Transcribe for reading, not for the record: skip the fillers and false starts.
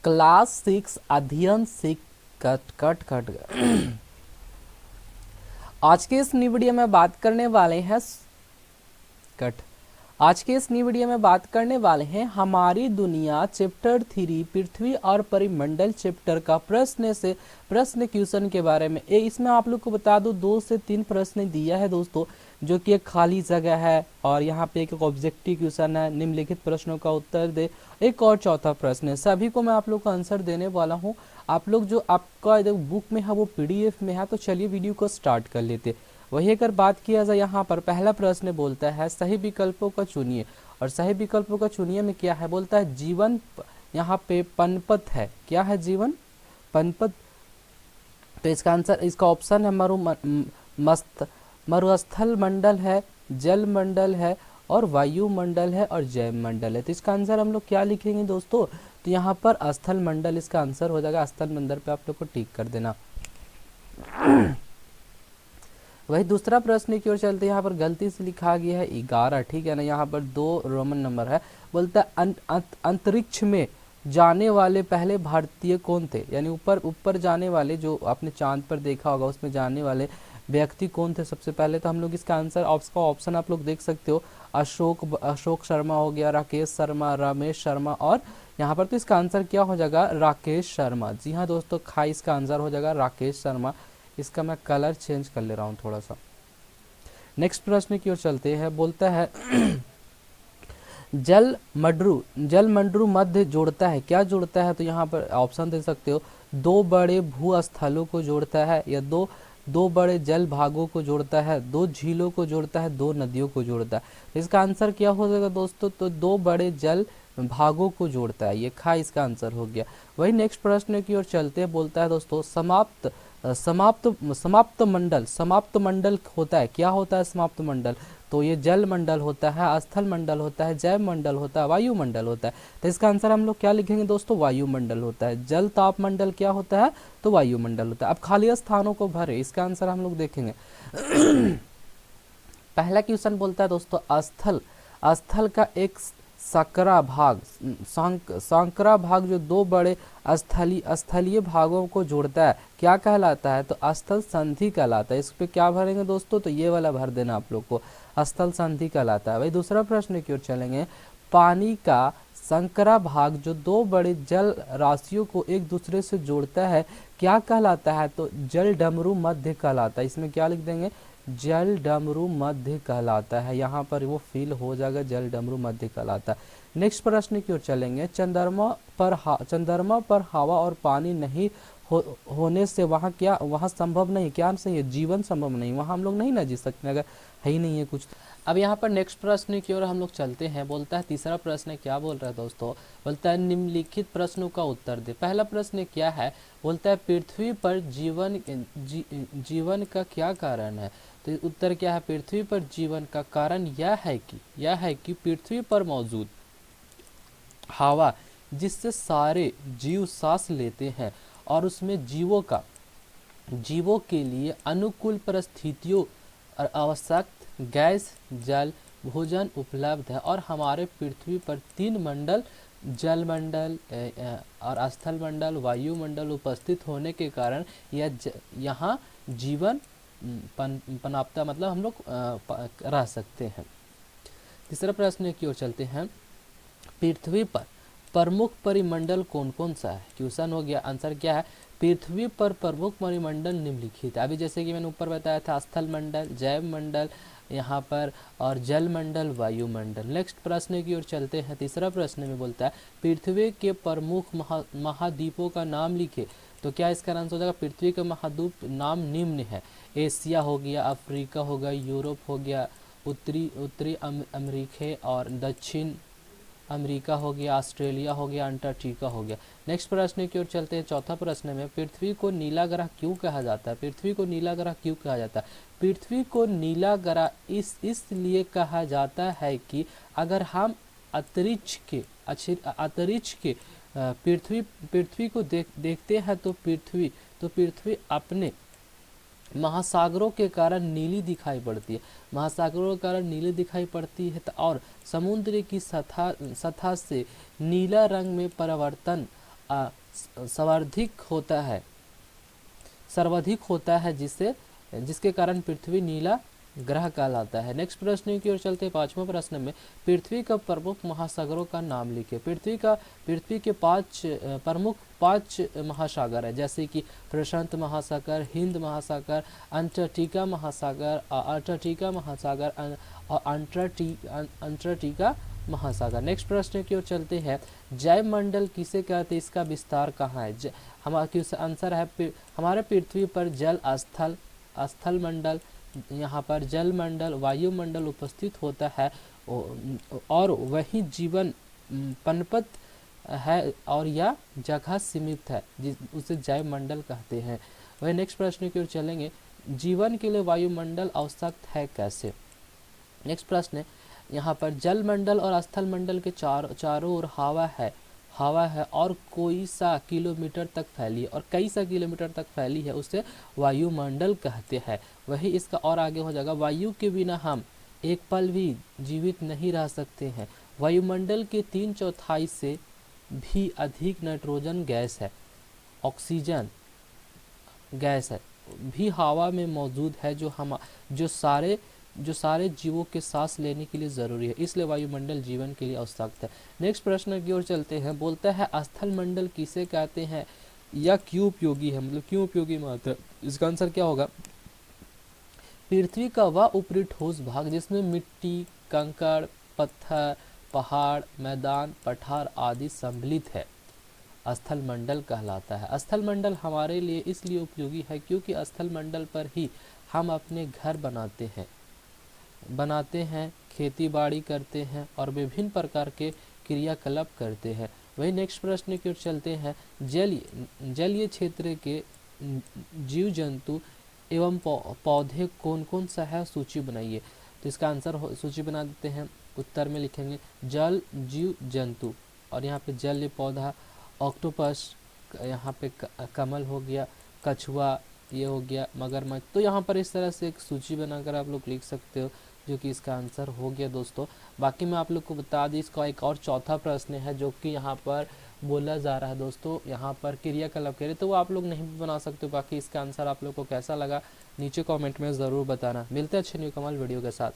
Class 6 अध्ययन से cut cut cut आज के इस न्यू वीडियो में बात करने वाले हैं कट आज के इस न्यू वीडियो में बात करने वाले हैं हमारी दुनिया चैप्टर 3 पृथ्वी और परिमंडल चैप्टर का प्रश्न क्वेश्चन के बारे में। इसमें आप लोग को बता दूं 2 से 3 प्रश्न दिया है दोस्तों, जो कि एक खाली जगह है और यहाँ पे एक ऑब्जेक्टिव क्वेश्चन है, निम्नलिखित प्रश्नों का उत्तर दे, एक और चौथा प्रश्न है। सभी को मैं आप लोग का आंसर देने वाला हूँ। आप लोग जो आपका बुक में है वो PDF में है, तो चलिए वीडियो को स्टार्ट कर लेते। वही अगर बात किया जाए यहाँ पर पहला प्रश्न बोलता है सही विकल्पों का चुनिए, और सही विकल्पों का चुनिए में क्या है, बोलता है जीवन यहाँ पे पनपथ है। क्या है जीवन पनपथ? तो इसका आंसर, इसका ऑप्शन है मरुस्थल मंडल है, जल मंडल है और वायुमंडल है और जैव मंडल है। तो इसका आंसर हम लोग क्या लिखेंगे दोस्तों? तो यहाँ पर स्थल मंडल इसका आंसर हो जाएगा। स्थल मंडल पे आप लोग को टिक कर देना। वही दूसरा प्रश्न की ओर चलते, यहाँ पर गलती से लिखा गया है 11, ठीक है ना, यहाँ पर 2 रोमन नंबर है। बोलता है अंतरिक्ष में जाने वाले पहले भारतीय कौन थे? यानी ऊपर जाने वाले, जो आपने चांद पर देखा होगा उसमें जाने वाले व्यक्ति कौन थे सबसे पहले? तो हम लोग इसका आंसर, उसका ऑप्शन आप लोग देख सकते हो, अशोक शर्मा हो गया, राकेश शर्मा, रमेश शर्मा, और यहाँ पर तो इसका आंसर क्या हो जाएगा? राकेश शर्मा। जी हाँ दोस्तों, खाई इसका आंसर हो जाएगा राकेश शर्मा। इसका मैं कलर चेंज कर ले रहा हूँ थोड़ा सा। नेक्स्ट प्रश्न की ओर चलते हैं। बोलता है जल मंडरू मध्य जोड़ता है। क्या जोड़ता है? तो यहाँ पर ऑप्शन दे सकते हो, 2 बड़े भूस्थलों को जोड़ता है, या दो बड़े जल भागों को जोड़ता है, 2 झीलों को जोड़ता है, 2 नदियों को जोड़ता है। इसका आंसर क्या हो जाएगा दोस्तों? तो 2 बड़े जल भागों को जोड़ता है। ये खा इसका आंसर हो गया। वही नेक्स्ट प्रश्न की ओर चलते हैं। बोलता है दोस्तों समाप्त मंडल होता है। क्या होता है समाप्त मंडल? तो ये जल मंडल होता है, स्थल मंडल होता है, जैव मंडल होता है, वायुमंडल होता है। तो इसका आंसर हम लोग क्या लिखेंगे दोस्तों? वायुमंडल होता है। जल ताप मंडल क्या होता है? तो वायुमंडल होता है। अब खाली स्थानों को भरे, इसका आंसर हम लोग देखेंगे। पहला क्वेश्चन बोलता है दोस्तों स्थल का एक संकरा भाग जो 2 बड़े स्थलीय भागों को जोड़ता है, क्या कहलाता है? तो स्थल संधि कहलाता है। इस पे क्या भरेंगे दोस्तों? तो ये वाला भर देना आप लोग को, स्थल संधि कहलाता है। भाई दूसरा प्रश्न की ओर चलेंगे। पानी का संकरा भाग जो 2 बड़े जल राशियों को एक दूसरे से जोड़ता है, क्या कहलाता है? तो जल डमरू मध्य कहलाता है। इसमें क्या लिख देंगे? जल डमरू मध्य कहलाता है। यहाँ पर वो फील हो जाएगा, जल डमरू मध्य कहलाता है। नेक्स्ट प्रश्न की ओर चलेंगे। चंद्रमा पर हवा और पानी नहीं होने से वहाँ संभव नहीं, क्या सही है? जीवन संभव नहीं, वहाँ हम लोग नहीं ना जी सकते अगर है ही नहीं है कुछ। अब यहाँ पर नेक्स्ट प्रश्न की ओर हम लोग चलते हैं। बोलता है तीसरा प्रश्न क्या बोल रहा है दोस्तों? बोलता है निम्नलिखित प्रश्नों का उत्तर दे। पहला प्रश्न क्या है? बोलता है पृथ्वी पर जीवन का क्या कारण है? तो उत्तर क्या है? पृथ्वी पर जीवन का कारण यह है कि पृथ्वी पर मौजूद हवा जिससे सारे जीव सांस लेते हैं और उसमें जीवों के लिए अनुकूल परिस्थितियों और आवश्यक गैस, जल, भोजन उपलब्ध है। और हमारे पृथ्वी पर 3 मंडल, जल मंडल और स्थल मंडल, वायुमंडल उपस्थित होने के कारण यहाँ जीवन पनपता, मतलब हम लोग रह सकते हैं। तीसरा प्रश्न की ओर चलते हैं। पृथ्वी पर प्रमुख परिमंडल कौन कौन सा है? क्वेश्चन हो गया, आंसर क्या है? पृथ्वी पर प्रमुख परिमंडल निम्नलिखित। अभी जैसे कि मैंने ऊपर बताया था, स्थल मंडल, जैव मंडल यहाँ पर, और जल मंडल, वायुमंडल। नेक्स्ट प्रश्न की ओर चलते हैं। तीसरा प्रश्न में बोलता है पृथ्वी के प्रमुख महाद्वीपों का नाम लिखे। तो क्या इसका आंसर हो जाएगा? पृथ्वी के महाद्वीप नाम निम्न है। एशिया हो गया, अफ्रीका हो गया, यूरोप हो गया, उत्तरी अमेरिका और दक्षिण अमेरिका हो गया, ऑस्ट्रेलिया हो गया, अंटार्कटिका हो गया। नेक्स्ट प्रश्न की ओर चलते हैं। चौथा प्रश्न में पृथ्वी को नीला ग्रह क्यों कहा जाता है? पृथ्वी को नीला ग्रह क्यों कहा जाता है? पृथ्वी को नीला ग्रह इसलिए कहा जाता है कि अगर हम अंतरिक्ष के पृथ्वी को देखते हैं तो पृथ्वी अपने महासागरों के कारण नीली दिखाई पड़ती है। महासागरों के कारण नीली दिखाई पड़ती है और समुद्र की सतह से नीला रंग में परिवर्तन सर्वाधिक होता है जिसके कारण पृथ्वी नीला ग्रह कहलाता है। नेक्स्ट प्रश्न की ओर चलते हैं। 5वां प्रश्न में पृथ्वी का प्रमुख महासागरों का नाम लिखे। पृथ्वी के प्रमुख पांच महासागर है, जैसे कि प्रशांत महासागर, हिंद महासागर, अंटार्कटिका महासागर और अंटार्कटिका महासागर। नेक्स्ट प्रश्न की ओर चलते हैं। जैव मंडल किसे कहते हैं, इसका विस्तार कहाँ है? हमारा आंसर है हमारे पृथ्वी पर जल स्थल मंडल, यहाँ पर जल मंडल, वायुमंडल उपस्थित होता है और वही जीवन पनपत है और यह जगह सीमित है, उसे जैव मंडल कहते हैं। वही नेक्स्ट प्रश्न की ओर चलेंगे। जीवन के लिए वायुमंडल आवश्यक है कैसे? नेक्स्ट प्रश्न है, यहाँ पर जल मंडल और स्थल मंडल के चारों ओर हवा है और कई सा किलोमीटर तक फैली है, उसे वायुमंडल कहते हैं। वही इसका और आगे हो जाएगा, वायु के बिना हम एक पल भी जीवित नहीं रह सकते हैं। वायुमंडल के 3/4 से भी अधिक नाइट्रोजन गैस है, ऑक्सीजन गैस है भी हवा में मौजूद है, जो सारे जीवों के सांस लेने के लिए जरूरी है, इसलिए वायुमंडल जीवन के लिए आवश्यक है। नेक्स्ट प्रश्न की ओर चलते हैं। बोलता है स्थल मंडल किसे कहते हैं या क्यों उपयोगी है, मतलब क्यों उपयोगी मात्र? इसका आंसर क्या होगा? पृथ्वी का वह ऊपरी ठोस भाग जिसमें मिट्टी, कंकड़, पत्थर, पहाड़, मैदान, पठार आदि सम्मिलित है, स्थल मंडल कहलाता है। स्थल मंडल हमारे लिए इसलिए उपयोगी है क्योंकि स्थल मंडल पर ही हम अपने घर बनाते हैं, खेती बाड़ी करते हैं और विभिन्न प्रकार के क्रियाकलाप करते हैं। वही नेक्स्ट प्रश्न की ओर चलते हैं। जलीय क्षेत्र के जीव जंतु एवं पौधे कौन कौन सा है, सूची बनाइए। तो इसका आंसर सूची बना देते हैं। उत्तर में लिखेंगे जल जीव जंतु, और यहाँ पे जल पौधा ऑक्टोपस, यहाँ पे कमल हो गया, कछुआ ये हो गया, मगरमच्छ। तो यहाँ पर इस तरह से एक सूची बनाकर आप लोग लिख सकते हो, जो कि इसका आंसर हो गया दोस्तों। बाकी मैं आप लोग को बता दी, इसका एक और चौथा प्रश्न है जो कि यहाँ पर बोला जा रहा है दोस्तों, यहाँ पर क्रियाकलाप करें, तो वो आप लोग नहीं बना सकते। बाकी इसका आंसर आप लोग को कैसा लगा नीचे कमेंट में ज़रूर बताना। मिलते हैं अच्छे न्यू कमाल वीडियो के साथ।